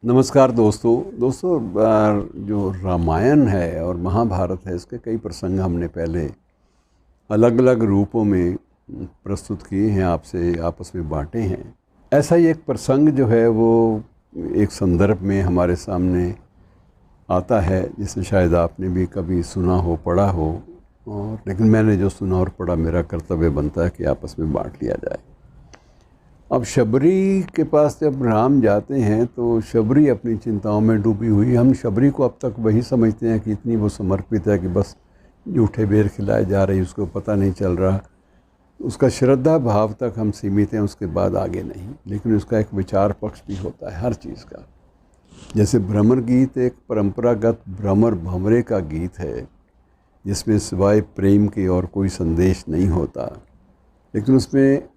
नमस्कार दोस्तों जो रामायण है और महाभारत है, इसके कई प्रसंग हमने पहले अलग अलग रूपों में प्रस्तुत किए हैं, आपसे आपस में बांटे हैं। ऐसा ही एक प्रसंग जो है वो एक संदर्भ में हमारे सामने आता है, जिसे शायद आपने भी कभी सुना हो, पढ़ा हो, और लेकिन मैंने जो सुना और पढ़ा, मेरा कर्तव्य बनता है कि आपस में बांट लिया जाए। अब शबरी के पास जब राम जाते हैं तो शबरी अपनी चिंताओं में डूबी हुई। हम शबरी को अब तक वही समझते हैं कि इतनी वो समर्पित है कि बस जूठे बेर खिलाए जा रही, उसको पता नहीं चल रहा। उसका श्रद्धा भाव तक हम सीमित हैं, उसके बाद आगे नहीं। लेकिन उसका एक विचार पक्ष भी होता है हर चीज़ का। जैसे भ्रमर गीत एक परंपरागत भ्रमर भंवरे का गीत है, जिसमें सिवाय प्रेम के और कोई संदेश नहीं होता, लेकिन उसमें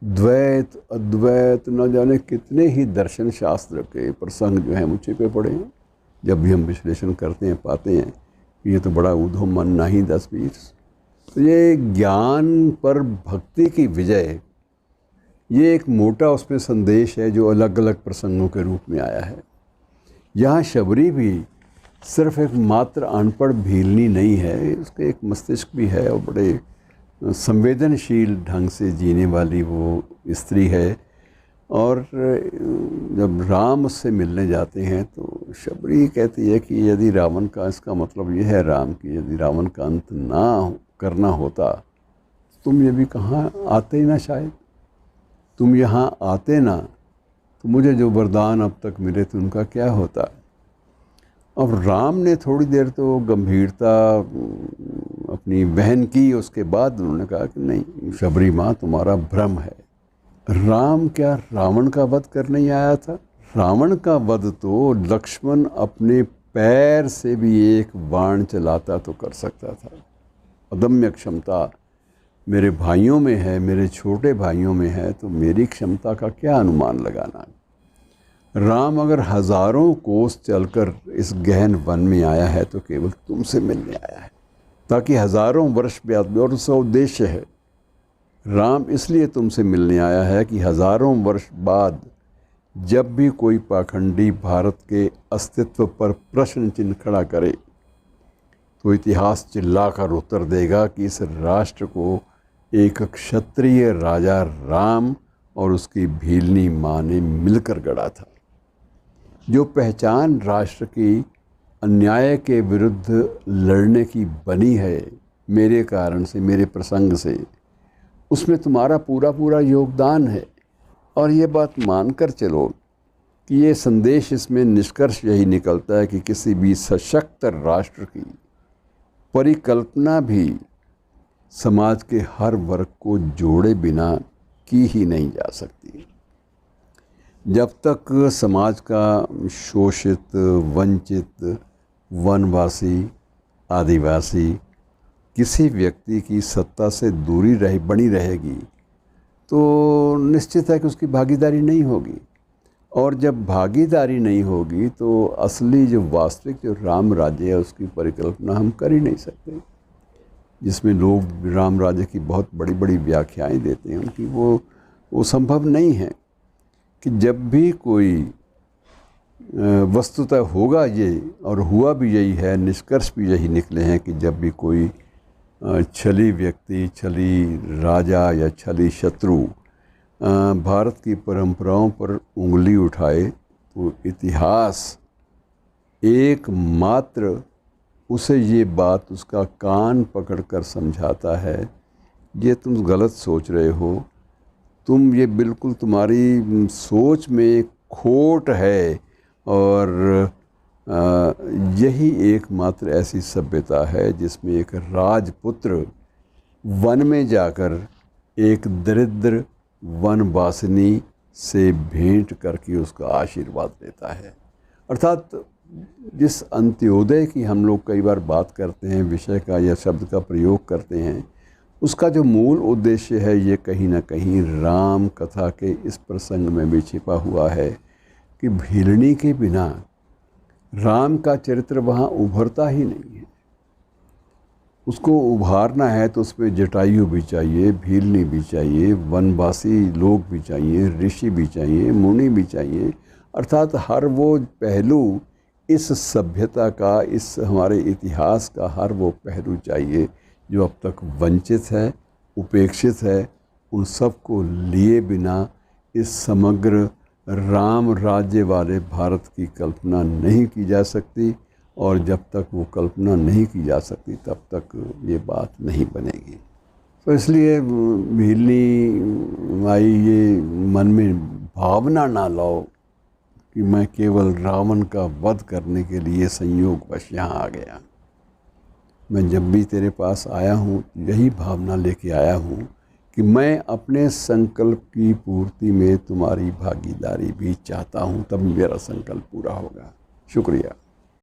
द्वैत अद्वैत न जाने कितने ही दर्शन शास्त्र के प्रसंग जो हैं वो छिपे पड़े हैं। जब भी हम विश्लेषण करते हैं पाते हैं कि ये तो बड़ा ऊधो मन नहीं 10-20। तो ये ज्ञान पर भक्ति की विजय, ये एक मोटा उसमें संदेश है जो अलग अलग प्रसंगों के रूप में आया है। यहाँ शबरी भी सिर्फ एक मात्र अनपढ़ भीलनी नहीं है, उसके एक मस्तिष्क भी है और बड़े संवेदनशील ढंग से जीने वाली वो स्त्री है। और जब राम उससे मिलने जाते हैं तो शबरी कहती है कि यदि रावण का, इसका मतलब ये है राम की, यदि रावण का अंत ना करना होता तुम ये भी कहाँ आते ही ना, शायद तुम यहाँ आते ना तो मुझे जो वरदान अब तक मिले थे उनका क्या होता। अब राम ने थोड़ी देर तो गंभीरता अपनी वहन की, उसके बाद उन्होंने कहा कि नहीं शबरी माँ, तुम्हारा भ्रम है। राम क्या रावण का वध करने ही आया था? रावण का वध तो लक्ष्मण अपने पैर से भी एक बाण चलाता तो कर सकता था। अदम्य क्षमता मेरे भाइयों में है, मेरे छोटे भाइयों में है, तो मेरी क्षमता का क्या अनुमान लगाना। राम अगर हज़ारों कोस चलकर इस गहन वन में आया है तो केवल तुमसे मिलने आया है, ताकि हज़ारों वर्ष बाद, और उसका उद्देश्य है, राम इसलिए तुमसे मिलने आया है कि हज़ारों वर्ष बाद जब भी कोई पाखंडी भारत के अस्तित्व पर प्रश्न चिन्ह खड़ा करे तो इतिहास चिल्लाकर उत्तर देगा कि इस राष्ट्र को एक क्षत्रिय राजा राम और उसकी भीलनी माँ ने मिलकर गढ़ा था। जो पहचान राष्ट्र की अन्याय के विरुद्ध लड़ने की बनी है मेरे कारण से, मेरे प्रसंग से, उसमें तुम्हारा पूरा पूरा योगदान है। और ये बात मानकर चलो कि ये संदेश, इसमें निष्कर्ष यही निकलता है कि किसी भी सशक्त राष्ट्र की परिकल्पना भी समाज के हर वर्ग को जोड़े बिना की ही नहीं जा सकती। जब तक समाज का शोषित, वंचित, वनवासी, आदिवासी किसी व्यक्ति की सत्ता से दूरी बनी रहेगी तो निश्चित है कि उसकी भागीदारी नहीं होगी। और जब भागीदारी नहीं होगी तो असली जो वास्तविक जो राम राज्य है उसकी परिकल्पना हम कर ही नहीं सकते। जिसमें लोग राम राज्य की बहुत बड़ी बड़ी व्याख्याएं देते हैं, उनकी वो संभव नहीं है कि जब भी कोई वस्तुतः होगा ये, और हुआ भी यही है, निष्कर्ष भी यही निकले हैं कि जब भी कोई छली व्यक्ति, छली राजा या छली शत्रु भारत की परंपराओं पर उंगली उठाए तो इतिहास एकमात्र उसे ये बात, उसका कान पकड़कर समझाता है, ये तुम गलत सोच रहे हो, तुम ये बिल्कुल तुम्हारी सोच में खोट है। और यही एकमात्र ऐसी सभ्यता है जिसमें एक राजपुत्र वन में जाकर एक दरिद्र वनवासिनी से भेंट करके उसका आशीर्वाद लेता है। अर्थात जिस अंत्योदय की हम लोग कई बार बात करते हैं, विषय का या शब्द का प्रयोग करते हैं, उसका जो मूल उद्देश्य है ये कहीं ना कहीं राम कथा के इस प्रसंग में भी छिपा हुआ है कि भीलनी के बिना राम का चरित्र वहाँ उभरता ही नहीं है। उसको उभारना है तो उसमें जटायु भी चाहिए, भीलनी भी चाहिए, वनवासी लोग भी चाहिए, ऋषि भी चाहिए, मुनि भी चाहिए, अर्थात हर वो पहलू इस सभ्यता का, इस हमारे इतिहास का हर वो पहलू चाहिए जो अब तक वंचित है, उपेक्षित है। उन सब को लिए बिना इस समग्र राम राज्य वाले भारत की कल्पना नहीं की जा सकती, और जब तक वो कल्पना नहीं की जा सकती तब तक ये बात नहीं बनेगी। तो इसलिए भीलनी माई ये मन में भावना ना लाओ कि मैं केवल रावण का वध करने के लिए संयोगवश यहाँ आ गया। मैं जब भी तेरे पास आया हूँ यही भावना लेके आया हूँ कि मैं अपने संकल्प की पूर्ति में तुम्हारी भागीदारी भी चाहता हूँ, तब मेरा संकल्प पूरा होगा। शुक्रिया।